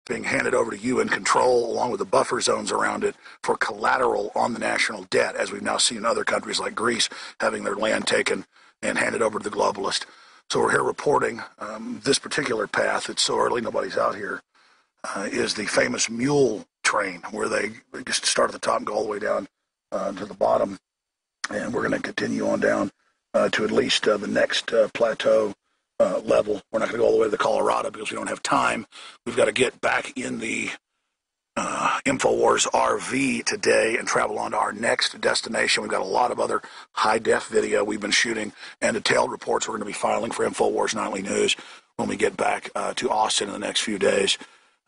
being handed over to UN control, along with the buffer zones around it, for collateral on the national debt, as we've now seen in other countries like Greece having their land taken and handed over to the globalist. So we're here reporting this particular path. It's so early, nobody's out here, is the famous mule train, where they just start at the top and go all the way down to the bottom. And we're going to continue on down to at least the next plateau level. We're not going to go all the way to the Colorado because we don't have time. We've got to get back in the Infowars RV today and travel on to our next destination. We've got a lot of other high-def video we've been shooting and detailed reports we're going to be filing for Infowars Nightly News when we get back to Austin in the next few days.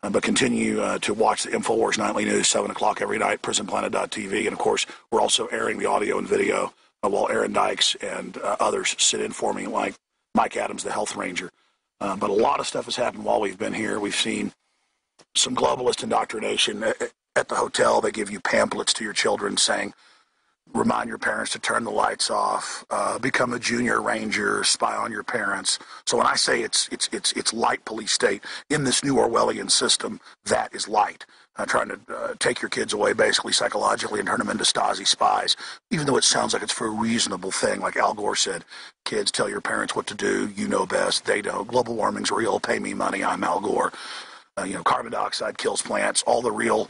But continue to watch the Infowars Nightly News, 7 o'clock every night, prisonplanet.tv. And, of course, we're also airing the audio and video while Aaron Dykes and others sit in for me, like Mike Adams, the health ranger. But a lot of stuff has happened while we've been here. We've seen some globalist indoctrination at the hotel. They give you pamphlets to your children saying, remind your parents to turn the lights off, become a junior ranger, spy on your parents. So when I say it's light police state, in this new Orwellian system, that is light. Trying to take your kids away basically psychologically and turn them into Stasi spies, even though it sounds like it's for a reasonable thing. Like Al Gore said, kids, tell your parents what to do. You know best. They don't. Global warming's real. Pay me money. I'm Al Gore. Carbon dioxide kills plants. All the real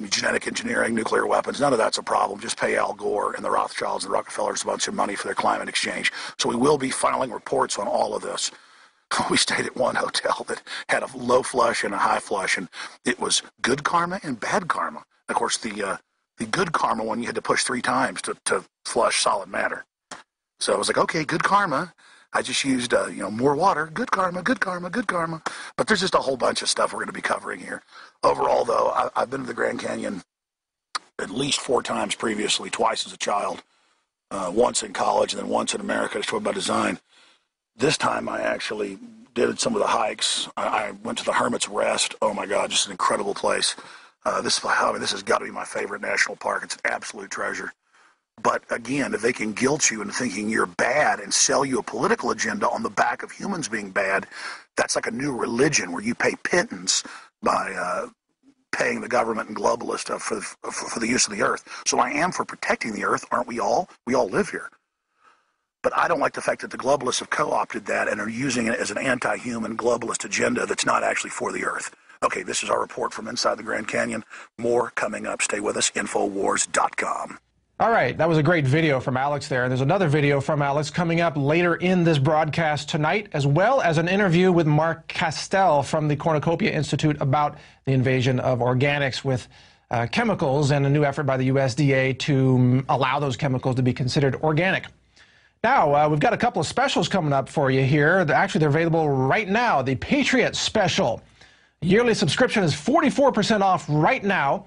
genetic engineering, nuclear weapons, none of that's a problem. Just pay Al Gore and the Rothschilds and the Rockefellers a bunch of money for their climate exchange. So we will be filing reports on all of this. We stayed at one hotel that had a low flush and a high flush, and it was good karma and bad karma. Of course, the good karma one, you had to push 3 times to flush solid matter. So I was like, okay, good karma. I just used, more water. Good karma, good karma, good karma. But there's just a whole bunch of stuff we're going to be covering here. Overall, though, I've been to the Grand Canyon at least 4 times previously, twice as a child, once in college and then once in America, destroyed by design. This time I actually did some of the hikes. I went to the Hermit's Rest. Oh, my God, just an incredible place. This has got to be my favorite national park. It's an absolute treasure. But again, if they can guilt you into thinking you're bad and sell you a political agenda on the back of humans being bad, that's like a new religion where you pay pittance by paying the government and globalists for the use of the earth. So I am for protecting the earth, aren't we all? We all live here. But I don't like the fact that the globalists have co-opted that and are using it as an anti-human globalist agenda that's not actually for the earth. Okay, this is our report from inside the Grand Canyon. More coming up. Stay with us, Infowars.com. All right, that was a great video from Alex there. There's another video from Alex coming up later in this broadcast tonight, as well as an interview with Mark Castell from the Cornucopia Institute about the invasion of organics with chemicals and a new effort by the USDA to allow those chemicals to be considered organic. Now, we've got a couple of specials coming up for you here. Actually, they're available right now. The Patriot Special. Yearly subscription is 44% off right now.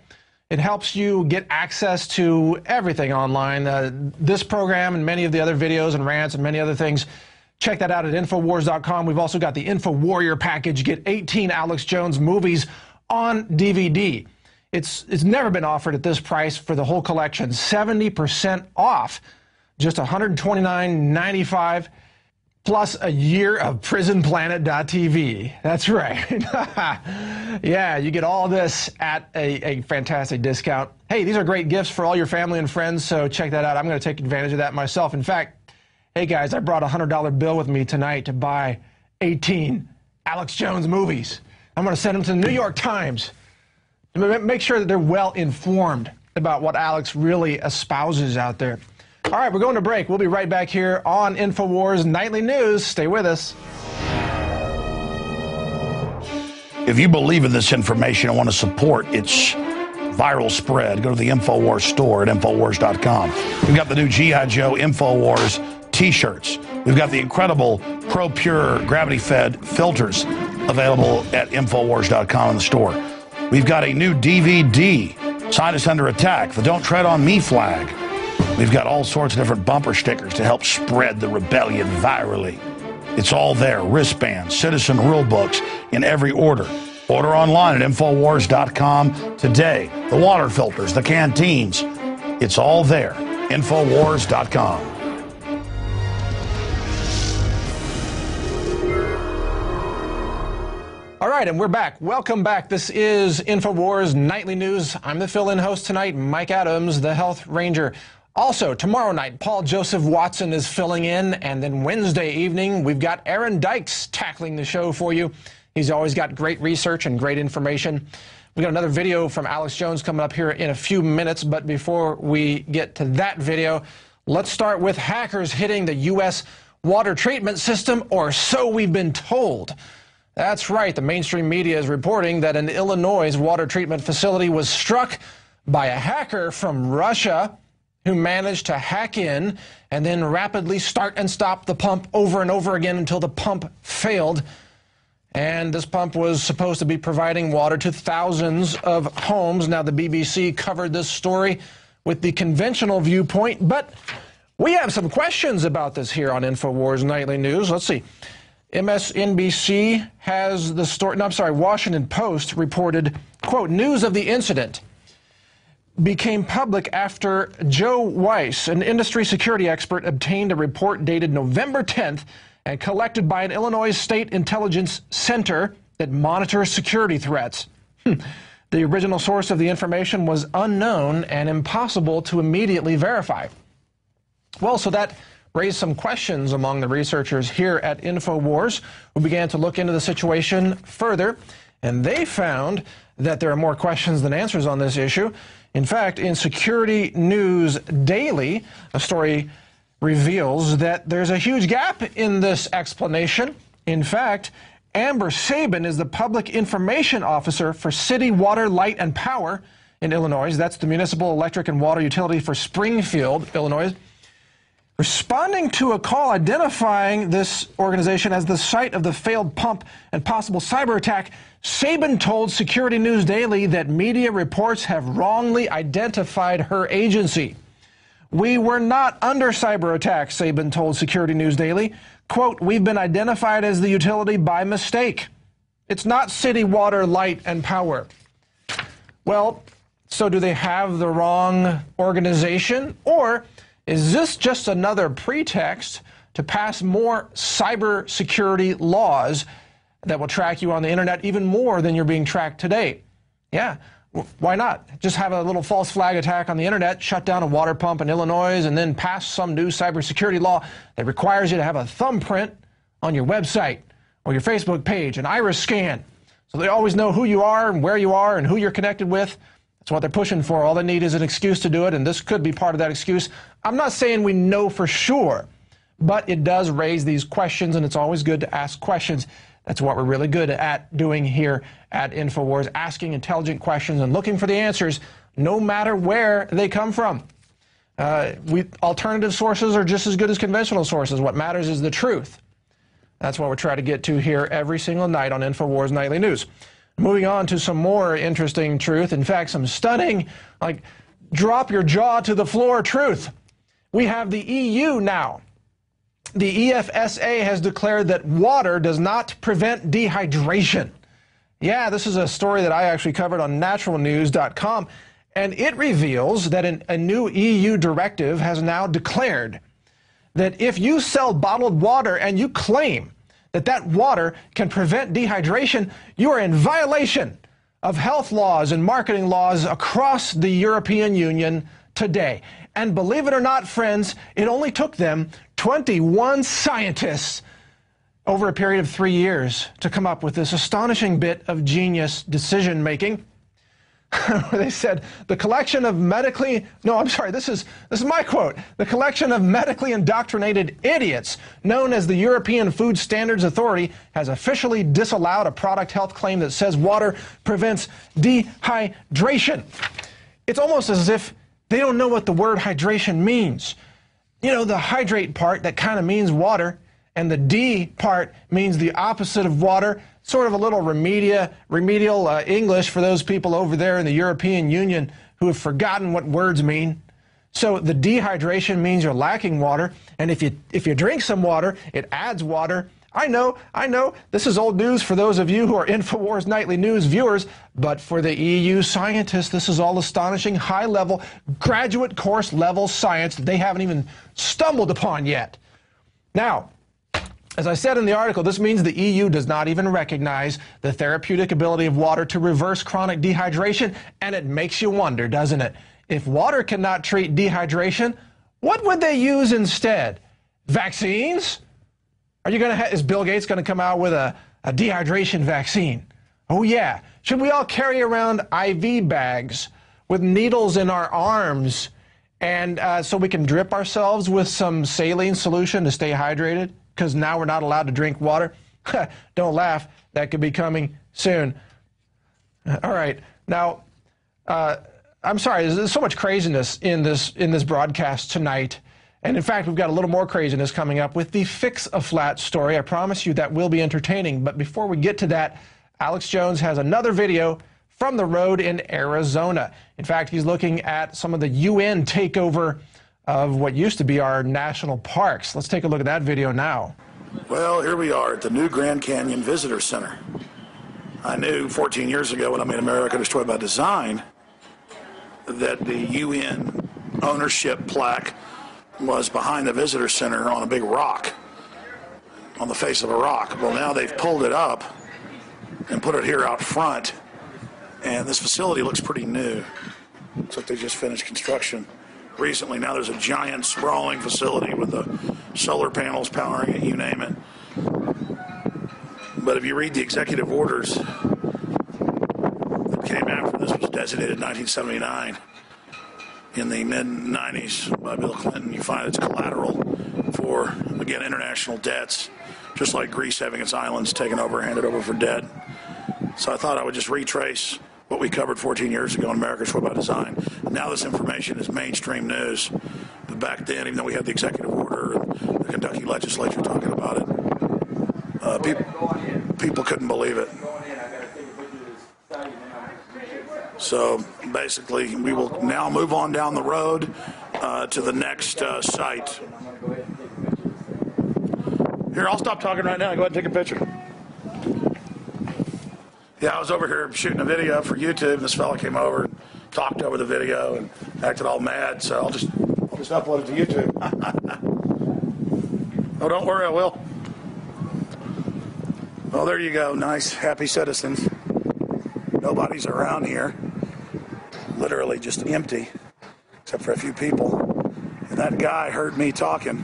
It helps you get access to everything online. This program and many of the other videos and rants and many other things. Check that out at Infowars.com. We've also got the Info Warrior package. Get 18 Alex Jones movies on DVD. It's never been offered at this price for the whole collection. 70% off. Just $129.95 plus a year of prisonplanet.tv. That's right. Yeah, you get all this at a fantastic discount. Hey, these are great gifts for all your family and friends, so check that out. I'm going to take advantage of that myself. In fact, hey guys, I brought a $100 bill with me tonight to buy 18 Alex Jones movies. I'm going to send them to the New York Times to make sure that they're well informed about what Alex really espouses out there. All right, we're going to break. We'll be right back here on Infowars Nightly News. Stay with us. If you believe in this information and want to support its viral spread, go to the Infowars store at Infowars.com. We've got the new G.I. Joe Infowars t-shirts. We've got the incredible Pro Pure gravity-fed filters available at Infowars.com in the store. We've got a new DVD, Scientists Under Attack, the Don't Tread on Me flag. We've got all sorts of different bumper stickers to help spread the rebellion virally. It's all there. Wristbands, citizen rule books in every order. Order online at Infowars.com today. The water filters, the canteens. It's all there. Infowars.com. All right, and we're back. Welcome back. This is Infowars Nightly News. I'm the fill-in host tonight, Mike Adams, the Health Ranger. Also, tomorrow night, Paul Joseph Watson is filling in, and then Wednesday evening, we've got Aaron Dykes tackling the show for you. He's always got great research and great information. We got another video from Alex Jones coming up here in a few minutes, but before we get to that video, let's start with hackers hitting the U.S. water treatment system, or so we've been told. That's right, the mainstream media is reporting that an Illinois water treatment facility was struck by a hacker from Russia who managed to hack in and then rapidly start and stop the pump over and over again until the pump failed. And this pump was supposed to be providing water to thousands of homes. Now, the BBC covered this story with the conventional viewpoint, but we have some questions about this here on Infowars Nightly News. Let's see. MSNBC has the story, Washington Post reported, quote, news of the incident became public after Joe Weiss, an industry security expert, obtained a report dated November 10th and collected by an Illinois State Intelligence Center that monitors security threats. The original source of the information was unknown and impossible to immediately verify. Well, so that raised some questions among the researchers here at Infowars, who began to look into the situation further, and they found that there are more questions than answers on this issue. In fact, in Security News Daily, a story reveals that there's a huge gap in this explanation. In fact, Amber Sabin is the Public Information Officer for City Water, Light, and Power in Illinois. That's the municipal electric and water utility for Springfield, Illinois. Responding to a call identifying this organization as the site of the failed pump and possible cyber attack, Sabin told Security News Daily that media reports have wrongly identified her agency. We were not under cyber attack, Sabin told Security News Daily. Quote, we've been identified as the utility by mistake. It's not City Water, Light, and Power. Well, so do they have the wrong organization, or is this just another pretext to pass more cybersecurity laws that will track you on the internet even more than you're being tracked today? Yeah, why not? Just have a little false flag attack on the internet, shut down a water pump in Illinois, and then pass some new cybersecurity law that requires you to have a thumbprint on your website or your Facebook page, an iris scan, so they always know who you are and where you are and who you're connected with. That's what they're pushing for. All they need is an excuse to do it, and this could be part of that excuse. I'm not saying we know for sure, but it does raise these questions, and it's always good to ask questions. That's what we're really good at doing here at Infowars, asking intelligent questions and looking for the answers, no matter where they come from. Alternative sources are just as good as conventional sources. What matters is the truth. That's what we're trying to get to here every single night on Infowars Nightly News. Moving on to some more interesting truth, in fact, some stunning, like, drop your jaw to the floor truth. We have the EU now. The EFSA has declared that water does not prevent dehydration. Yeah, this is a story that I actually covered on naturalnews.com, and it reveals that a new EU directive has now declared that if you sell bottled water and you claim that water can prevent dehydration, you are in violation of health laws and marketing laws across the European Union today. And believe it or not, friends, it only took them 21 scientists over a period of 3 years to come up with this astonishing bit of genius decision-making. They said, the collection of this is my quote. The collection of medically indoctrinated idiots known as the European Food Standards Authority has officially disallowed a product health claim that says water prevents dehydration. It's almost as if they don't know what the word hydration means. You know, the hydrate part, that kind of means water, and the D part means the opposite of water. Sort of a little remedial English for those people over there in the European Union who have forgotten what words mean. So the dehydration means you're lacking water, and if you drink some water, it adds water. I know, this is old news for those of you who are Infowars Nightly News viewers, but for the EU scientists, this is all astonishing, high-level, graduate course-level science that they haven't even stumbled upon yet. Now, As I said in the article, this means the EU does not even recognize the therapeutic ability of water to reverse chronic dehydration, and it makes you wonder, doesn't it? If water cannot treat dehydration, what would they use instead? Vaccines? Is Bill Gates going to come out with a dehydration vaccine? Oh yeah. Should we all carry around IV bags with needles in our arms and so we can drip ourselves with some saline solution to stay hydrated? Because now we're not allowed to drink water? Don't laugh. That could be coming soon. All right. Now, I'm sorry. There's so much craziness in this broadcast tonight. And in fact, we've got a little more craziness coming up with the Fix a Flat story. I promise you that will be entertaining. But before we get to that, Alex Jones has another video from the road in Arizona. In fact, he's looking at some of the UN takeover of what used to be our national parks. Let's take a look at that video now. Well, here we are at the new Grand Canyon Visitor Center. I knew 14 years ago when I made America Destroyed by Design that the UN ownership plaque was behind the visitor center on a big rock, on the face of a rock. Well, now they've pulled it up and put it here out front, and this facility looks pretty new. Looks like they just finished construction recently. Now there's a giant sprawling facility with the solar panels powering it, you name it. But if you read the executive orders that came after this was designated in 1979, in the mid-90s by Bill Clinton, you find it's collateral for, again, international debts, just like Greece having its islands taken over, handed over for debt. So I thought I would just retrace what we covered 14 years ago in America Destroyed by Design. Now this information is mainstream news. But back then, even though we had the executive order and the Kentucky legislature talking about it, people couldn't believe it. So basically, we will now move on down the road to the next site. Here, I'll stop talking right now. Go ahead and take a picture. Yeah, I was over here shooting a video for YouTube. This fella came over and talked over the video and acted all mad. So I'll just upload it to YouTube. Oh, don't worry, I will. Well, there you go. Nice, happy citizens. Nobody's around here. Literally just empty, except for a few people. And that guy heard me talking.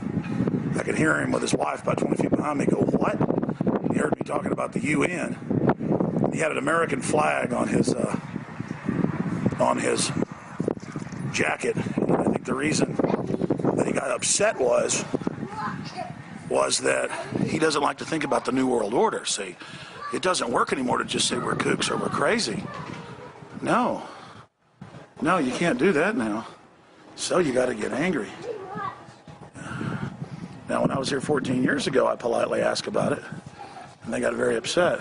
I could hear him with his wife about 20 feet behind me go, "What?" He heard me talking about the UN. He had an American flag on his jacket. And I think the reason that he got upset was that he doesn't like to think about the New World Order. See, it doesn't work anymore to just say we're kooks or we're crazy. No, you can't do that now. So you got to get angry. Now, when I was here 14 years ago, I politely asked about it, and they got very upset.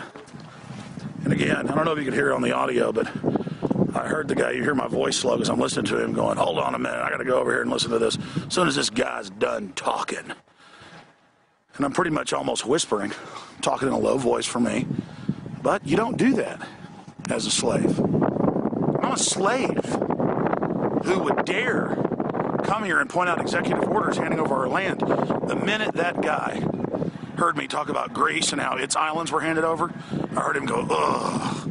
And again, I don't know if you could hear it on the audio, but I heard the guy, you hear my voice slow because I'm listening to him going, "Hold on a minute, I got to go over here and listen to this." As soon as this guy's done talking, and I'm pretty much almost whispering, talking in a low voice for me, but you don't do that as a slave. I'm a slave who would dare come here and point out executive orders handing over our land. The minute that guy heard me talk about Greece and how its islands were handed over, I heard him go, "Ugh."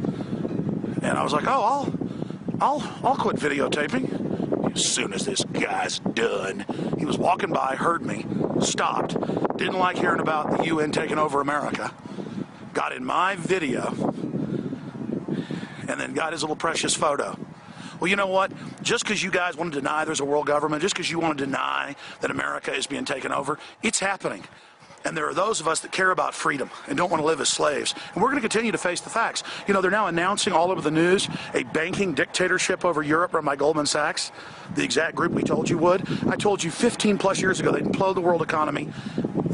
And I was like, "Oh, I'll quit videotaping." As soon as this guy's done, he was walking by, heard me, stopped, didn't like hearing about the UN taking over America, got in my video, and then got his little precious photo. Well, you know what? Just because you guys want to deny there's a world government, just because you want to deny that America is being taken over, it's happening. And there are those of us that care about freedom and don't want to live as slaves. And we're going to continue to face the facts. You know, they're now announcing all over the news a banking dictatorship over Europe run by Goldman Sachs, the exact group we told you would. I told you 15 plus years ago they'd implode the world economy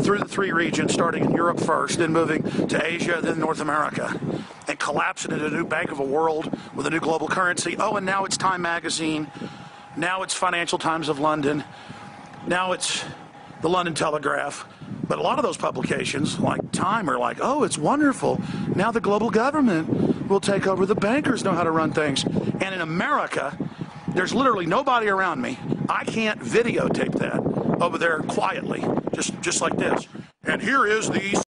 through the three regions, starting in Europe first, then moving to Asia, then North America, and collapse it into a new bank of a world with a new global currency. Oh, and now it's Time Magazine. Now it's Financial Times of London. Now it's the London Telegraph. But a lot of those publications, like Time, are like, "Oh, it's wonderful. Now the global government will take over. The bankers know how to run things." And in America, there's literally nobody around me. I can't videotape that over there quietly, just like this. And here is the